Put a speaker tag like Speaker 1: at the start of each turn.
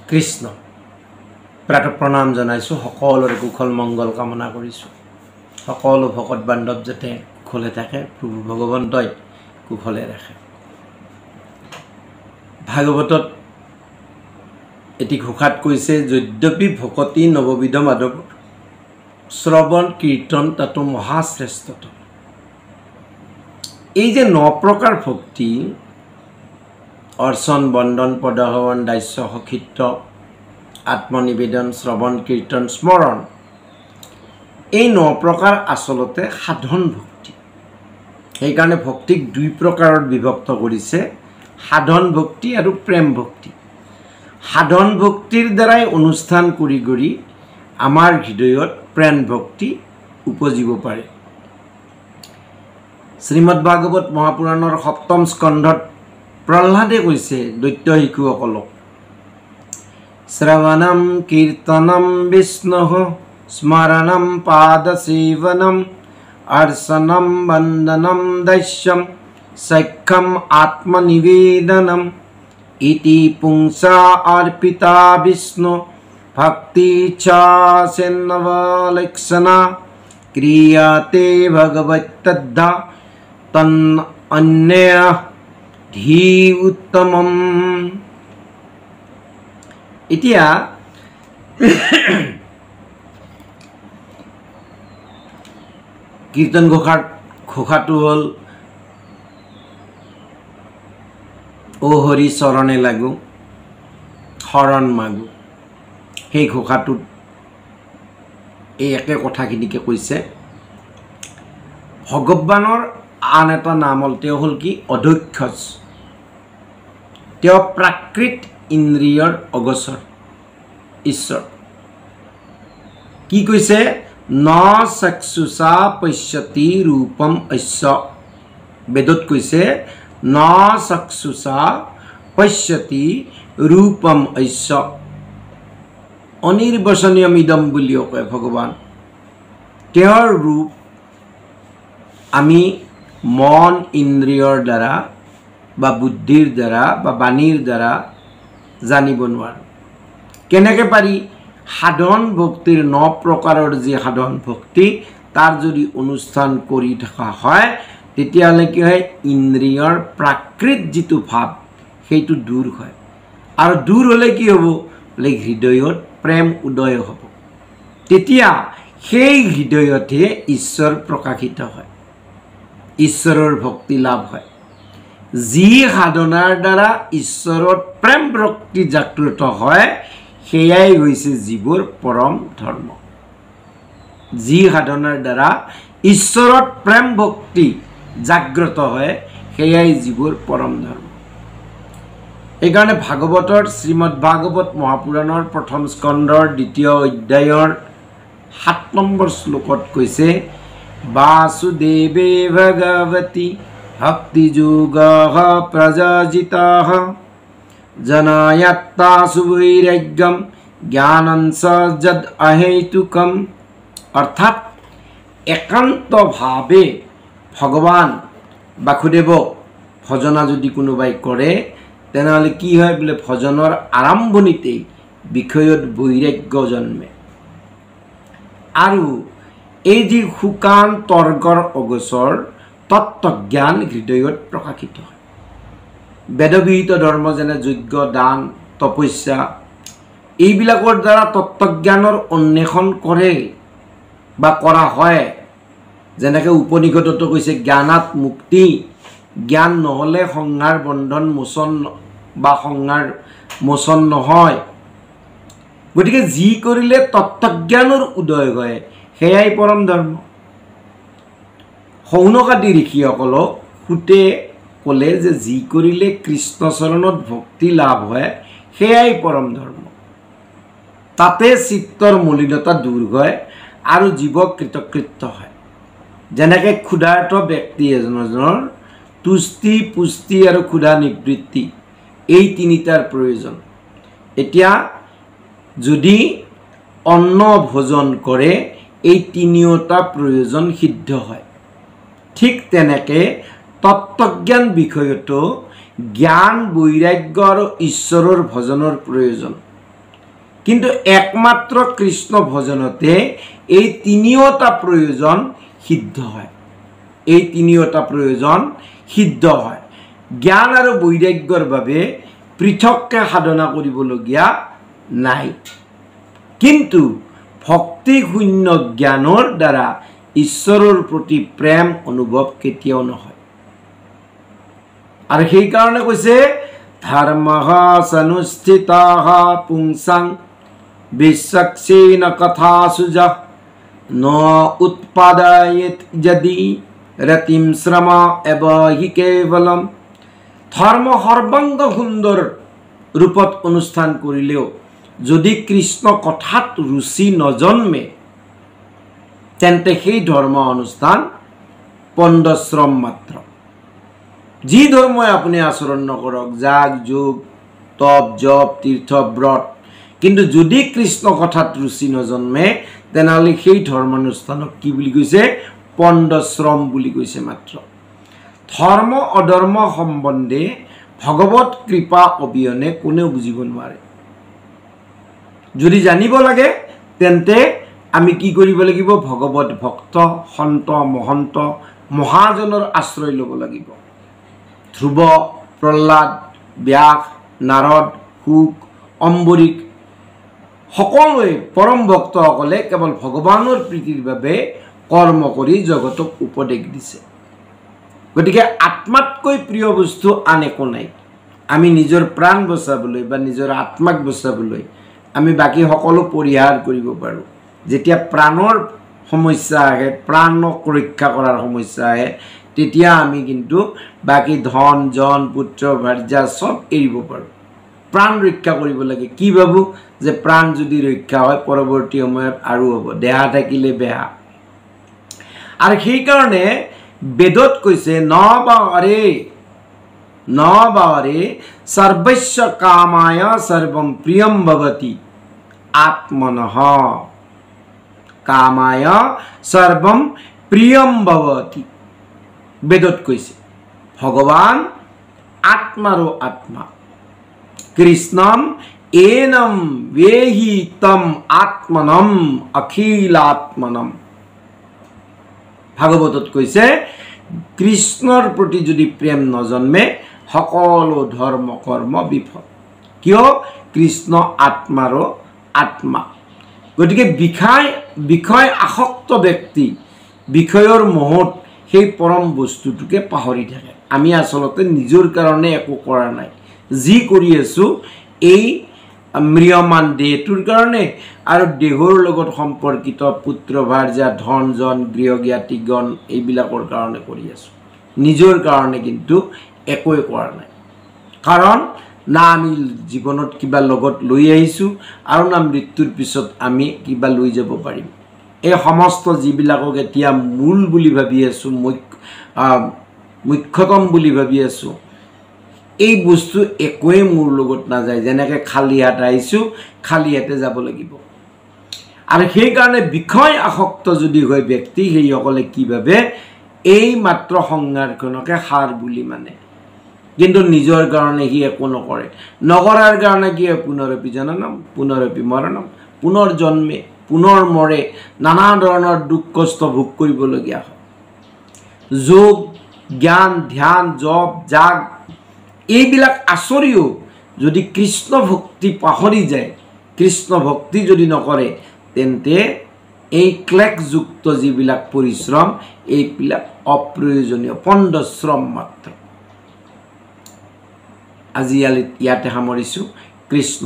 Speaker 1: কৃষ্ণ প্ৰাত প্ৰণাম জনাইছোঁ সকলোৰে কুশল মংগল কামনা কৰিছোঁ সকলো ভকত বান্ধৱ যাতে কুশলে থাকে প্ৰভু ভগৱন্তই কুশলে ৰাখে ভাগৱতত এটি ঘোষাত কৈছে যদ্যপি ভকতি নৱবিধ মাধৱ শ্ৰৱণ কীৰ্তন তাতো মহাশ্ৰেষ্ঠত এই যে 9 প্ৰকাৰ ভক্তি অৰ্চন বন্দন পদহৱন দাস্য সখিত্য আত্মনিবেদন শ্ৰৱণ কীৰ্তন স্মৰণ এই 9 প্ৰকাৰ আসলতে সাধন ভক্তি সেইকাৰণে ভক্তিক 2 প্ৰকাৰত বিভক্ত কৰিছে সাধন ভক্তি আৰু প্ৰেম ভক্তি সাধন ভক্তিৰ দ্বাৰাই অনুষ্ঠান কৰি কৰি আমাৰ হৃদয়ত প্ৰেম ভক্তি উপজিব পাৰে শ্ৰীমদ ভাগৱত মহাপুৰাণৰ 7ম স্কন্ধত প্ৰহ্লাদে কৈছে দৈত্য শিশুসকলক শ্ৰৱণম কীৰ্তনম বিষ্ণুঃ স্মৰণম পাদসেৱনম অৰ্চনম বন্দনম দস্যম সখ্যম আত্মনিবেদনম ইতি পুংসা অৰ্পিতা বিষ্ণু ভক্তি চ সেন্নবলক্ষণা ক্ৰিয়াতে ভগৱত্তদ্ধা তন অন্যঃ ধী উত্তমম এতিয়া কীৰ্তন ঘোষাটো হ'ল ও হৰি চৰণে লাগো শৰণ মাগো সেই ঘোষাটোত এই একে কথাখিনিকে কৈছে ভগৱানৰ আন এটা নাম হ'ল তেওঁ হ'ল কি অধ্যক্ষজ তেওঁ প্ৰাকৃত ইন্দ্ৰিয়ৰ অগোচৰ ঈশ্বৰ কি কৈছে ন চক্ষুষা পশ্যতি ৰূপম অস্য বেদত কৈছে ন চক্ষুষা পশ্যতি ৰূপম অস্য অনিৰ্বচনীয়মিদম বুলিও কয় ভগৱান তেওঁৰ ৰূপ আমি মন ইন্দ্ৰিয়ৰ দ্বাৰা বা বুদ্ধিৰ দ্বাৰা বা বাণীৰ দ্বাৰা জানিব নোৱাৰোঁ কেনেকৈ পাৰি সাধন ভক্তিৰ 9 প্ৰকাৰৰ যি সাধন ভক্তি তাৰ যদি অনুষ্ঠান কৰি থকা হয় তেতিয়াহ'লে কি হয় ইন্দ্ৰিয়ৰ প্ৰাকৃত যিটো ভাৱ সেইটো দূৰ হয় আৰু দূৰ হ'লে কি হ'ব বোলে হৃদয়ত প্ৰেম উদয় হ'ব তেতিয়া সেই হৃদয়তে ঈশ্বৰ প্ৰকাশিত হয় ঈশ্বৰৰ ভক্তি লাভ হয় যি সাধনাৰ দ্বাৰা ঈশ্বৰত প্ৰেম ভক্তি জাগ্ৰত হয় সেয়াই হৈছে জীৱৰ পৰম ধৰ্ম যি সাধনাৰ দ্বাৰা ঈশ্বৰত প্ৰেম ভক্তি জাগ্ৰত হয় সেয়াই জীৱৰ পৰম ধৰ্ম এইকাৰণে ভাগৱতৰ শ্ৰীমদ ভাগৱত মহাপুৰাণৰ 1ম স্কন্ধৰ 2য় অধ্যায়ৰ 7 নম্বৰ শ্লোকত কৈছে বাসুদেৱে ভগৱতী ভক্তিযোগঃ প্ৰযোজিতঃ জনায়াত্তাসু বৈৰাগ্যম জ্ঞানঞ্চ যদ অহেতুকম অৰ্থাৎ একান্তভাৱে ভগৱান বাসুদেৱক ভজনা যদি কোনোবাই কৰে তেনেহ'লে কি হয় বোলে ভজনৰ আৰম্ভণিতেই বিষয়ত বৈৰাগ্য জন্মে আৰু এই যি শুকান তৰ্কৰ অগোচৰ তত্ত্বজ্ঞান হৃদয়ত প্ৰকাশিত হয় বেদবিহিত ধৰ্ম যেনে যজ্ঞ দান তপস্যা এইবিলাকৰ দ্বাৰা তত্ত্বজ্ঞানৰ অন্বেষণ কৰে বা কৰা হয় যেনেকৈ উপনিষদতো কৈছে জ্ঞানাত মুক্তি জ্ঞান নহ'লে সংসাৰ বন্ধন মোচন বা সংসাৰ মোচন নহয় গতিকে যি কৰিলে তত্ত্বজ্ঞানৰ উদয় হয় সেয়াই পৰম ধৰ্ম শৌনকাদি ঋষিসকলক সুতে ক'লে যে যি কৰিলে কৃষ্ণচৰণত ভক্তি লাভ হয় সেয়াই পৰম ধৰ্ম তাতে চিত্তৰ মলিনতা দূৰ হয় আৰু জীৱ কৃতকৃত্য হয় যেনেকৈ ক্ষুধাৰ্ত ব্যক্তি এজনৰ তুষ্টি পুষ্টি আৰু ক্ষুধা নিবৃত্তি এই তিনিটাৰ প্ৰয়োজন এতিয়া যদি অন্ন ভোজন কৰে এই তিনিওটা প্ৰয়োজন সিদ্ধ হয় ঠিক তেনেকৈ তত্ত্বজ্ঞান বিষয়তো জ্ঞান বৈৰাগ্য আৰু ঈশ্বৰৰ ভজনৰ প্ৰয়োজন কিন্তু একমাত্ৰ কৃষ্ণ ভজনতে এই তিনিওটা প্ৰয়োজন সিদ্ধ হয়। এই তিনিওটা প্ৰয়োজন সিদ্ধ হয়। জ্ঞান আৰু বৈৰাগ্যৰ বাবে পৃথককে সাধনা কৰিবলগীয়া নাই। কিন্তু ভক্তি শূন্য জ্ঞানৰ দ্বাৰা ঈশ্বৰৰ প্ৰতি প্ৰেম অনুভৱ কেতিয়াও নহয়। আৰু সেইকাৰণে কৈছে ধৰ্মঃ সনুষ্ঠিতঃ পুংসাং বিশ্বক্সেন কথাসুজঃ ন উৎপাদয়েৎ যদি ৰতিম শ্ৰম এব হি কেৱলম। ধৰ্ম সৰ্বাংগ সুন্দৰ ৰূপত অনুষ্ঠান কৰিলেও যদি কৃষ্ণ কথাত ৰুচি নজন্মে তেন্তে সেই ধৰ্ম অনুষ্ঠান পণ্ডশ্ৰম মাত্ৰ। যি ধৰ্মই আপুনি আচৰণ নকৰক, যাগ যোগ তপ জপ তীৰ্থ ব্ৰত, কিন্তু যদি কৃষ্ণ কথাত ৰুচি নজন্মে তেনেহ'লে সেই ধৰ্মানুষ্ঠানক কি বুলি কৈছে? পণ্ডশ্ৰম বুলি কৈছে মাত্ৰ। ধৰ্ম অধৰ্ম সম্বন্ধে ভগৱত কৃপা অবিহনে কোনেও বুজিব নোৱাৰে। যদি জানিব লাগে তেন্তে আমি কি কৰিব লাগিব? ভগৱত ভক্ত সন্ত মহন্ত মহাজনৰ আশ্ৰয় ল'ব লাগিব। ধ্ৰুৱ, প্ৰহ্লাদ, ব্যাস, নাৰদ, শুক, অম্বৰীক সকলোৱে পৰম ভক্তসকলে কেৱল ভগৱানৰ প্ৰীতিৰ বাবে কৰ্ম কৰি জগতক উপদেশ দিছে। গতিকে আত্মাতকৈ প্ৰিয় বস্তু আন একো নাই। আমি নিজৰ প্ৰাণ বচাবলৈ বা নিজৰ আত্মাক বচাবলৈ আমি বাকী সকলো পৰিহাৰ কৰিব পাৰোঁ। যেতিয়া প্ৰাণৰ সমস্যা আহে, প্ৰাণক ৰক্ষা কৰাৰ সমস্যা আহে, তেতিয়া আমি কিন্তু বাকী ধন জন পুত্ৰ ভাৰ্যা চব এৰিব পাৰোঁ। প্ৰাণ ৰক্ষা কৰিব লাগে। কি ভাবোঁ যে প্ৰাণ যদি ৰক্ষা হয় পৰৱৰ্তী সময়ত আৰু হ'ব, দেহা থাকিলে বেহা। আৰু সেইকাৰণে বেদত কৈছে ন বাৰে সৰ্বস্য কামায় সৰ্বম প্ৰিয়ম ভৱতি আত্মনঃ। কামায় সৰ্বম প্ৰিয়ম ভৱতি বেদত কৈছে। ভগৱান আত্মাৰো আত্মা। কৃষ্ণম এনেম বেহি তম আত্মনম অখিলাত্মনম। ভাগৱতত কৈছে কৃষ্ণৰ প্ৰতি যদি প্ৰেম নজন্মে সকলো ধৰ্ম কৰ্ম বিফল। কিয়? কৃষ্ণ আত্মাৰো আত্মা। গতিকে বিষয় আসক্ত ব্যক্তি বিষয়ৰ মোহত সেই পৰম বস্তুটোকে পাহৰি থাকে। আমি আচলতে নিজৰ কাৰণে একো কৰা নাই। যি কৰি আছোঁ এই ম্ৰিয়মান দেহটোৰ কাৰণে আৰু দেহৰ লগত সম্পৰ্কিত পুত্ৰ ভাৰ্যা ধন জন গৃহ জ্ঞাতিগণ এইবিলাকৰ কাৰণে কৰি আছোঁ। নিজৰ কাৰণে কিন্তু একোৱে কৰা নাই। কাৰণ না আমি জীৱনত কিবা লগত লৈ আহিছোঁ আৰু না মৃত্যুৰ পিছত আমি কিবা লৈ যাব পাৰিম। এই সমস্ত যিবিলাকক এতিয়া মূল বুলি ভাবি আছোঁ, মুখ্যতম বুলি ভাবি আছোঁ, এই বস্তু একোৱে মোৰ লগত নাযায়। যেনেকৈ খালী হাত আহিছোঁ খালী হাতে যাব লাগিব। আৰু সেইকাৰণে বিষয় আসক্ত যদি হয় ব্যক্তি, সেইসকলে কি ভাবে? এই মাত্ৰ সংসাৰখনকে সাৰ বুলি মানে, কিন্তু নিজৰ কাৰণে সি একো নকৰে। নকৰাৰ কাৰণে কি হয়? পুনৰপি জননম পুনৰপি মৰণম, পুনৰ জন্মে পুনৰ মৰে, নানা ধৰণৰ দুখ কষ্ট ভোগ কৰিবলগীয়া হয়। যোগ জ্ঞান ধ্যান জপ জাগ এইবিলাক আচৰিও যদি কৃষ্ণ ভক্তি পাহৰি যায়, কৃষ্ণ ভক্তি যদি নকৰে, তেন্তে এই ক্লেশযুক্ত যিবিলাক পৰিশ্ৰম এইবিলাক অপ্ৰয়োজনীয় পণ্ডশ্ৰম মাত্ৰ। আজি ইয়াতে সামৰিছোঁ। কৃষ্ণ।